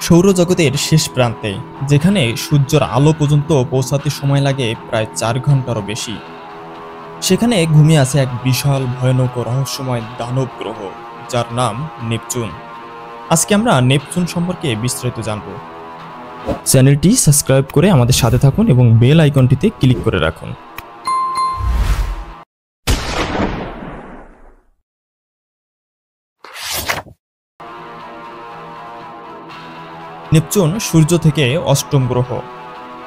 সৌরজগতের শেষ প্রান্তে, যেখানে সূর্যের আলো পর্যন্ত পৌঁছাতে সময় লাগে প্রায় 4 ঘন্টারও বেশি, সেখানে ঘুমিয়ে আছে এক বিশাল ভয়ানক ও রহস্যময় দানব গ্রহ, যার নাম নেপচুন। আজকে আমরা নেপচুন সম্পর্কে বিস্তারিত জানব। চ্যানেলটি সাবস্ক্রাইব করে আমাদের সাথে থাকুন এবং বেল আইকনটিতে ক্লিক করে রাখুন। নেপচুন সূর্য থেকে অষ্টম গ্রহ,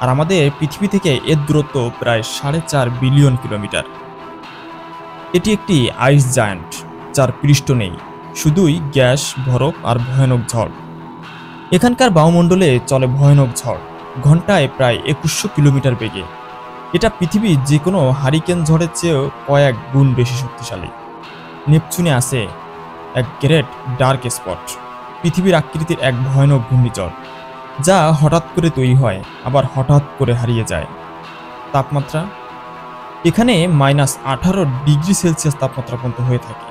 আর আমাদের পৃথিবী থেকে এর দূরত্ব প্রায় 4.5 বিলিয়ন কিলোমিটার। এটি একটি আইস জায়ান্ট, যার পৃষ্ঠ নেই, শুধুই গ্যাস, বরফ আর ভয়ানক ঝড়। এখানকার বায়ুমণ্ডলে চলে ভয়ানক ঝড়, ঘন্টায় প্রায় 2100 কিলোমিটার বেগে। এটা পৃথিবীর যে কোনো হারিকেন ঝড়ের চেয়েও কয়েক গুণ বেশি শক্তিশালী। নেপচুনে আছে এক গ্রেট ডার্ক স্পট, পৃথিবীর আকৃতির এক ভয়ানক ঘূর্ণিঝড়, যা হঠাৎ করে তৈরি হয় আবার হঠাৎ করে হারিয়ে যায়। তাপমাত্রা এখানে -18 ডিগ্রি সেলসিয়াস তাপমাত্রা পর্যন্ত হয়ে থাকে।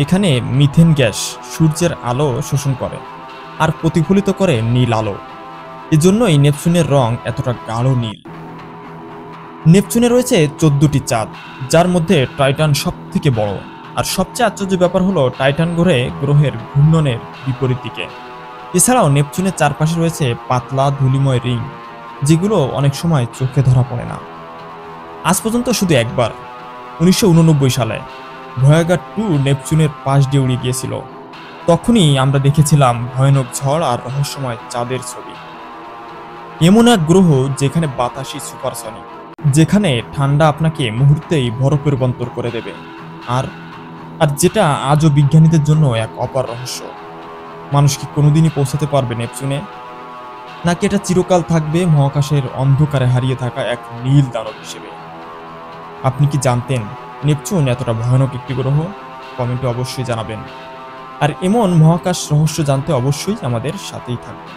এখানে মিথেন গ্যাস সূর্যের আলো শোষণ করে আর প্রতিফলিত করে নীল আলো। এজন্যই নেপচুনের রং এতটা গাঢ় নীল। নেপচুনে রয়েছে 14টি চাঁদ, যার মধ্যে টাইটান সব থেকে বড়। আর সবচেয়ে আশ্চর্য ব্যাপার হলো টাইটান ঘোরে গ্রহের ঘূর্ণনের বিপরীত দিকে। এছাড়াও নেপচুনের চারপাশে রয়েছে পাতলা ধূলিময় রিং, যেগুলো অনেক সময় চোখে ধরা পড়ে না। আজ পর্যন্ত শুধু একবার 1989 সালে ভয়েগার 2 নেপচুনের পাশ দিয়ে উড়ে গিয়েছিল। তখনই আমরা দেখেছিলাম ভয়ানক ঝড় আর রহস্যময় চাঁদের ছবি। এমন এক গ্রহ যেখানে বাতাসই সুপারসনিক, যেখানে ঠান্ডা আপনাকে মুহূর্তেই বরফে রূপান্তর করে দেবে, আর যেটা আজও বিজ্ঞানীদের জন্য এক অপার রহস্য। মানুষ কি কোনোদিনই পৌঁছাতে পারবে নেপচুনে, নাকি এটা চিরকাল থাকবে মহাকাশের অন্ধকারে হারিয়ে থাকা এক নীল দানব হিসেবে? আপনি কি জানতেন নেপচুন এতটা ভয়ানক একটি গ্রহ? কমেন্টে অবশ্যই জানাবেন। আর এমন মহাকাশ রহস্য জানতে অবশ্যই আমাদের সাথেই থাকবেন।